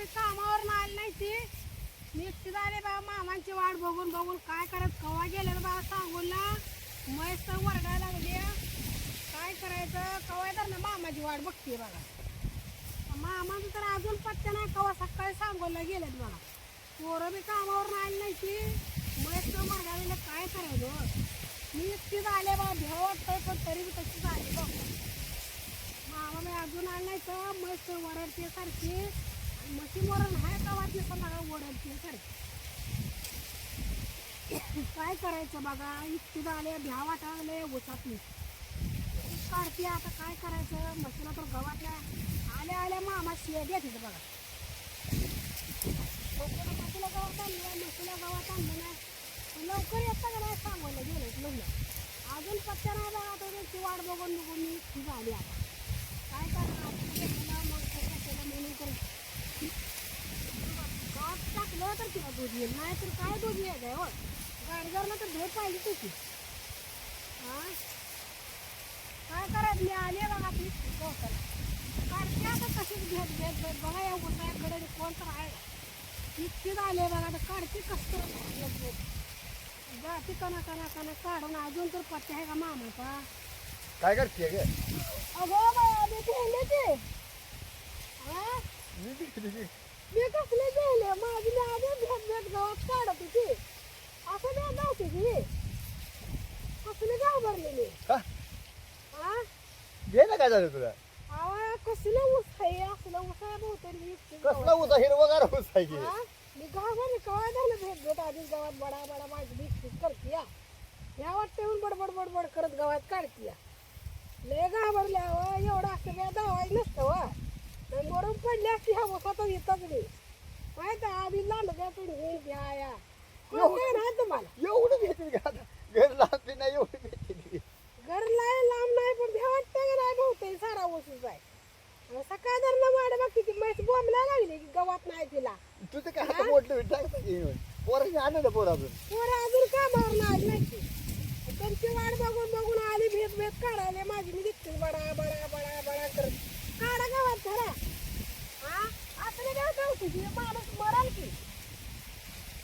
बी कामावर आली नाही ती निघती झाले बा मामांची वाट बघून बघून काय करत कवा गेलेलं बा सांगून ना म्हैस तर वरडायला लागली काय करायचं कवा तर ना मामाची वाट बघते बघा मामाचं तर अजून पत्त्या नाही कवा सकाळी सांगोला गेलेत बघा पोरं बी कामावर आली नाही ती म्हैस तर वरडायला काय करायचं मी एकटी झाले बा भेव वाटतंय पण तरी बी तशी झाली बघ मामा मी अजून आली नाही तर म्हैस वरडते सारखी मशी मरण आहे का वाटली सगळं ओढते सारखी काय करायचं बघा इतकी झाले भ्या वाटायले उसात काढते आता काय करायचं म्हशीला तर गवातल्या आल्या आल्या मामा शिया देत होतं बघा म्हशीला गवात आणलं म्हशीला गवात आणलं नाही लवकर येतं का नाही सांगायला गेलं लग्न अजून पत्त्या नाही बघा तर त्यांची वाट बघून बघून मी इतकी झाली आता काय करणार मग केलं म्हणून करू गावात टाकलं तर तिला दूध येईल नाही तर काय दूध येत आहे हो गाडीवरला तर भेट पाहिजे तुझी हां काय करायचं मी आले बघा ती गवताला काढते आता कशीच घेत घेत घेत बघा या उसाकडे कोण तर आहे इतकी झाले बघा तर काढते कसं घेत घेत जाती कना कना कना काढून अजून तर पत्ते आहे का मामाचा काय करते ग अगो बाया मी ठेवले ते हां मी कसले गेले माझी मी आधी भेट भेट गावात काढत होती असं नाही नव्हते की कसले घाबरलेले का हा घे ना काय झालं तुला आवा कसलं ऊस आहे असलं ऊस आहे बहुतेक कसला उसा हिरवगार ऊस आहे की मी घाबरले काय झालं भेट भेट आधीच गावात बडा बडा माझी भीक करते या वाटतं येऊन बडबड बडबड करत गावात काढते लय घाबरल्या एवढं असं काय धावायचं नसतं वा मरून पडली असती ह्या ऊसातच येतच नाही माहिती आधी लांड द्या तुम्ही घ्या या नाही तुम्हाला एवढं घेते का घर लागते नाही एवढी घेते घर नाही लांब नाही पण भ्या वाटतं का नाही बहुतेक सारा ऊसच आहे सकाळ धरणं वाढ बघ किती म्हैस बोंबला लागली की गवात नाही तिला तुझं काय आता मोठं टाकतं पोरांनी आणलं ना पोरं अजून पोरं अजून कामावर नाही नाही त्यांची वाट बघून बघून आली भेट भेट काढायला माझी मी दिसते बडा बडा बडा बडा करत काढा गावात खरा हा असं काय गावठी माणूस मराल की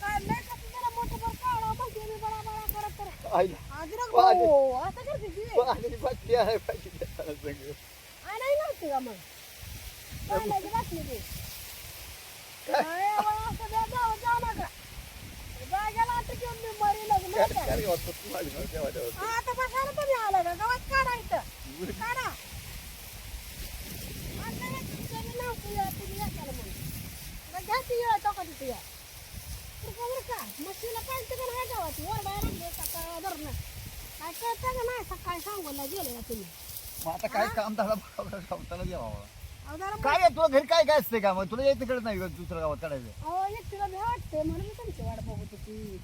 काढलंय कसं त्याला मोठं पण काढा म्हणते मी बडा बडा करत तर आईला अजून हो असं करते ती पाणी बाटली आहे पाहिजे त्याला सगळं आणाय नव्हती का मग पाण्याची बाटली ती असं द्या जावं जाऊ नका जाग्याला आता घेऊन मी मरी लग्न काय वाटतं तुम्हाला तेव्हा आता बसायला तुम्ही आला का गावात काढायचं काढा आता नव्हतं तुम्ही येताला म्हणून घ्या ती या टोका तिथे या बरं का मशीला पाहिजे का नाही गावाची ओरडायला लागले सकाळ धरणं काय कळतं का नाही सकाळी सांगून गेले का तुम्ही मग आता काय काम झालं गावताला घ्यावा अहो जरा काय आहे तुला घरी काय काय असते का मग तुला यायचं कळत नाही का दुसऱ्या गावात काढायचं अहो एकटीला भ्या वाटते म्हणून मी तुमची वाट बघत होती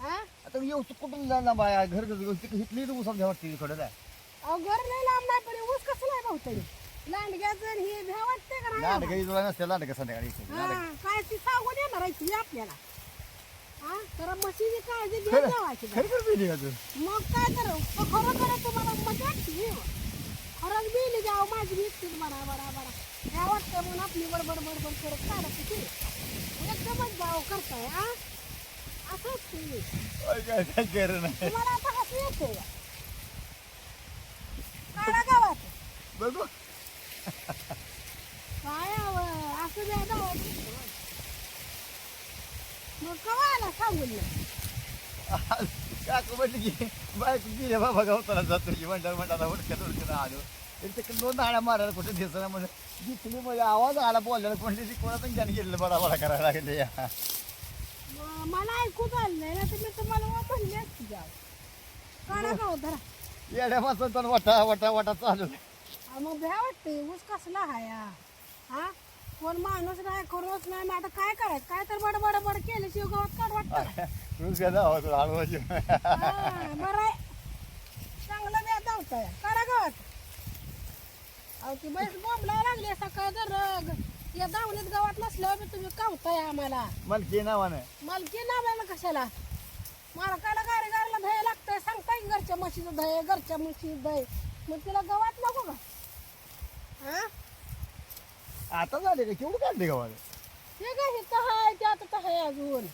हा आता येऊ कुठून जाणार बाया घर इथली उसात घ्या वाटते थोडं अहो घर नाही लांब नाही पण ऊस कसं नाही भावतंय लांडग्याचं आणि हे भ्या वाटते का नाही लांड काही तुला नसते लांड का संध्याकाळी हा, काय ती सांगून येणार आहे ती आपल्याला हा तर म्हशीची काळजी घेत जावायची खरी खरं पिली का तू मग काय करू खरं करा तुम्हाला मजा वाटते खरंच बिली जाव माझी निघते बडा बडा बडा ह्या वाटतं म्हणून आपली बडबड बडबड करत काढत होती एकदमच जाव करताय हा असंच तुम्ही काय काय कर नाही तुम्हाला आता हसू येते काढा गावात बघू काय असं द्या जावं मग कवा आला सांगून ना काकू म्हटली की बायको गेल्या बाबा गावताला जातो की म्हणतात उडक्यात आलो तरी ते 2 दाड्या मारायला कुठे दिसला म्हणजे दिसली म्हणजे आवाज आला बोलल्याला कोणती कोणाचं ज्ञान गेलेलं बडा बडा करायला लागले मला ऐकूच आलं नाही ना तुम्ही तुम्हाला म्हणले असते जाव काढा गाव धरा येड्या माणसाचा वटा वटा वटा चालू मग भ्या वाटते ऊस कसला हाया हा कोण माणूस नाही करूच नाही मग आता काय करायचं काय तर बड बड बड केलं शिव गावात काढ वाटतं तूच काय जावा तुला हळवाची बरं आहे चांगलं द्या धावताय काढा गावात अहो ती बैस बोंबला लागली सकाळ जर या दावणीत गावात नसल्यावर मी तुम्ही कावताय आम्हाला मला नावानं मालकी नावाला कशाला मालकाला गाडीगाडीला दही लागतंय सांगताय की घरच्या म्हशीचं दही घरच्या म्हशीचं दही मग तिला गावात नको का हा आता झाले का केवढं काढले गावाला ते काय इथं हाय ते आता तर हाय अजून.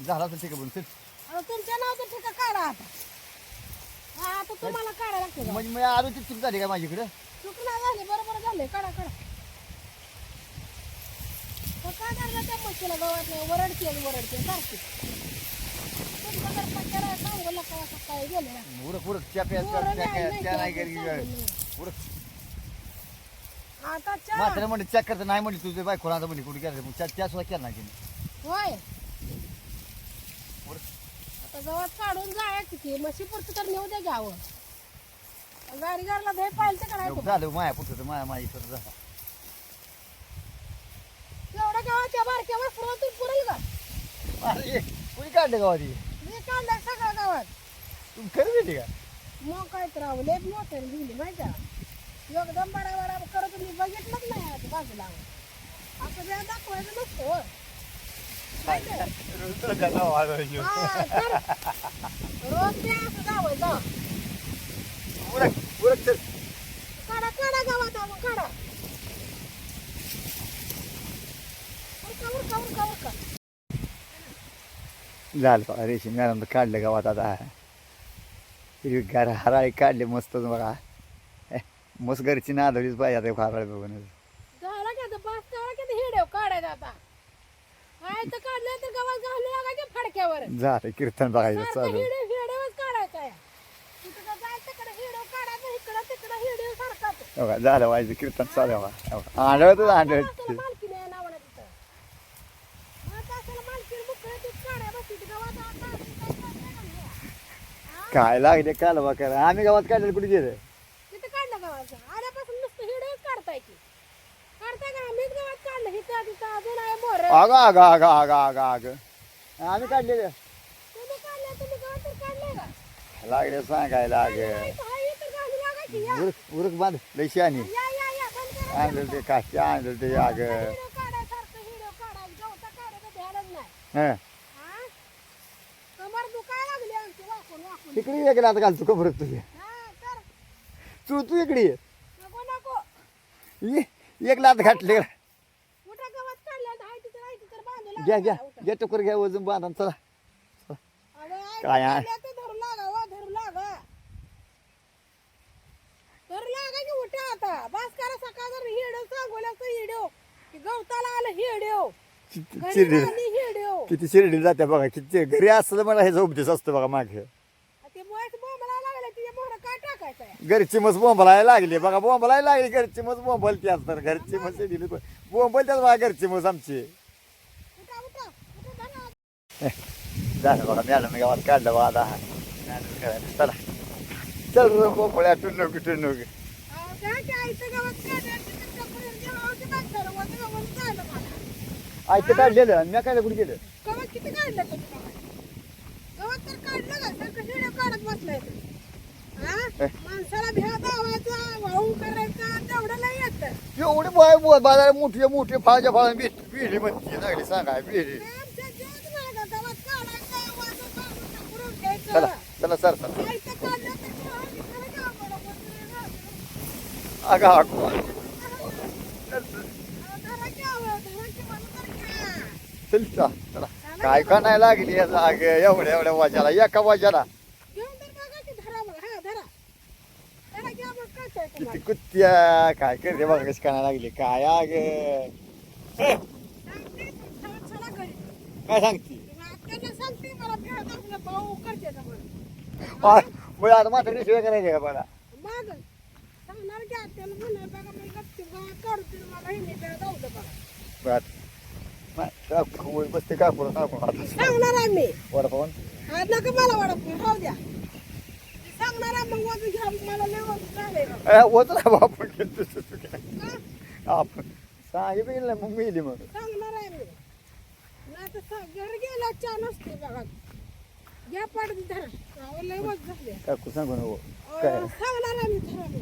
झाला तर ठीक आहे बोल चल. आता तुमच्या नावाचं ठिका काढा आता. हा आता तुम्हाला काढायला लागते का? म्हणजे मी आलोची चूक झाली काय माझ्याकडे चूक नाही झाली, बरोबर झाले. काढा काढा. मग काय करणार त्या म्हशीला गावात वरडते सारखी. तुमच्या घर पट्ट्याला सांगू नका सकाळी गेले. उरक उरक त्या नाही करी उरक आता चहा म्हातारा म्हणते चेक करता नाही म्हणली तुझे बाय खोला म्हणली कुठे गेलं मग त्या सुद्धा केला नाही तिने होय. उरक. आता गवत काढून जायचं की म्हशी पुरतं तर नेऊ दे घ्यावं. गाडीगारला दे पाहिजे का नाही झालं माया पुढचं तर माया माई इकडं झाला एवढ्या गावाच्या बारक्यावर पुरवतून पुरेल का? अरे कुणी काढलं गावाती मी काढलं सगळ्या गावात. तुम्ही खरं भेटी का मग काय तर राहू लय मोठ्याने दिली माहिती आहे का? एकदम बडा करत मी बघितलंच नाही आता बाजूला. असं वेळ दाखवायचं नसतं हो. माहिती आहे? हा, तर रोज ते असं जावं जा. उरक उरक चल काढा काढा गावात मग काढा. उरका उरका उरका उरका. झालं बघा रेशीम मॅडम तर काढलं गावात आता घर हराळी काढले मस्त बघा मस्त घरची नादवलीच पाहिजे आता हराळी बघून झाला की आता पाच काढा की हिडव काढायचा आता. हाय तर काढलं तर गावात घालू लागायचे फडक्यावर. झालं कीर्तन बघायचं चालू हिडवच काढायचा आहे. तिथं का जायचं तिकडे हिडव काढायचं इकडं तिकडं हिडव सारखाच. बघा झालं व्हायचं कीर्तन चालू बघा आंधळतच आंधळत मालकी नाही नावाला तिथं. मग असेल मालकी मुकळे तू काढाय बसती ती गावात आता काय लागले काल बा करा आम्ही गावात काढलेलं कुठे गेलं तिथं काढलं गावाचं. आल्यापासून नुसतं हिडवच काढताय की. काढताय का? मीच गावात काढलं. हिथं तिथं अजून आहे मोर. अगं अगं अगं अगं अगं अगं आम्ही काढलेलं तुम्ही काढलं तुम्ही गावात तर काढलंय का? लागले सांगायला अगं हाय तर घालू लागायची या. उरक उरक बांध लय शानी या बंद करा. आणलं ते काशी आणलं ते अगं हिडो काढायसारखं हिडो काढायचं. गवता काढायचं ध्यानच नाही. हं हा? कमर दुखायला लागली आमची वाकून वाकून. इकडे ये गेला आता घाल तुका फरक तुझे हा तर तू इकडे ये नको नको. एक लात घातले मोठा गवत काढलं तर हाय तिथं बांधू घ्या लागा. घ्या घ्या टोकर घ्या वजन बांधा चला अगं आहे काय आहे? काढलं तर धरू लागा वा धरू लागा. धरू लागा की उठा आता. बस करा सकाळ जर हिडो सांगोल्याचं हिडो की गवताला आलं हिडो. घरी चिरडी आली हिडो. किती शिर्डी जाते बघा किती घरी असलं मला ह्याचा उपदेश असतो बघा मागे ते बोयच बोंबला लागले तिच्या मोहर काय टाकायचं आहे? घरची मस बोंबलायला लागली बघा बोंबलायला लागली घरची मस बोंबलती असतात घरची मस दिली बोंबलत्यात बघा घरची मस आमची उठा उठा उठा धरा. झालं बघा मॅडम गावात काढलं बघा आता मॅडम करायला. चला चल बोंबळ्या टुनू टुनू अहो, काय ते आईचं गवत काढलं, तिथं टपरीवर जेव्हा ते मागचं वरचं गवत झालं मला. आयतं काढलेलं आणि मी काय कुठे गेलं गवत किती काढलं तुम्ही गवत? गवत तर काढलं का? सारखं हिडो काढत बसलाय तुम्ही. हा? माणसाला भ्या दावायचा, वाहू करायचा, तेवढं नाही येत. एवढी बाय बाजार मोठी मोठी फळाच्या फळा बिहली म्हणते लागली सांगा बिहली ते आमच्या जीवच नाही का? गवत काढायचं, वाजून काढून टाकून चला घ्यायचं. चला सर सर आईचं काढलं तर ते आधी खरं का आपण बोलतो? अगं अगं धरा की आवं, धरा की मला तर घ्या. चल चला काय का नाही लागली एवढ्या एवढ्या वाजाला एका वाजाला घेऊन तर बघा की धरा बघा. हा धरा. धरा की आपण कळतंय किती तुम्हाला. कुत्त्या काय करते बघा कशी काना लागली काय अग सांगते, चला घरी. काय सांगते त्यांना सांगते मला भ्या दाखवलं, भाऊ करते का म्हणून. मग आता म्हातारी शिवाय करायची का मला मग सांगणार की आत्याला म्हणणार बघा मी गपचूप गावात काढते मला हिने भ्या दावलं बघा. बसते का पुढं आता सांगणार आहे मी. वडापावन आज नका मला वडापाव राहू द्या. सांगणार आहे मग वाजून घ्या मला लय वाजून चालेल. होत ना आपण गेलो हा? आपण सांगितलं ना मग मिली मग सांगणार आहे मी. नाही तर घरी गेला चहा नसते बघा. घ्या पाडत धरा. लय वाज झाले. काकू सांगू नको काय सांगणार आहे मी धरा मी.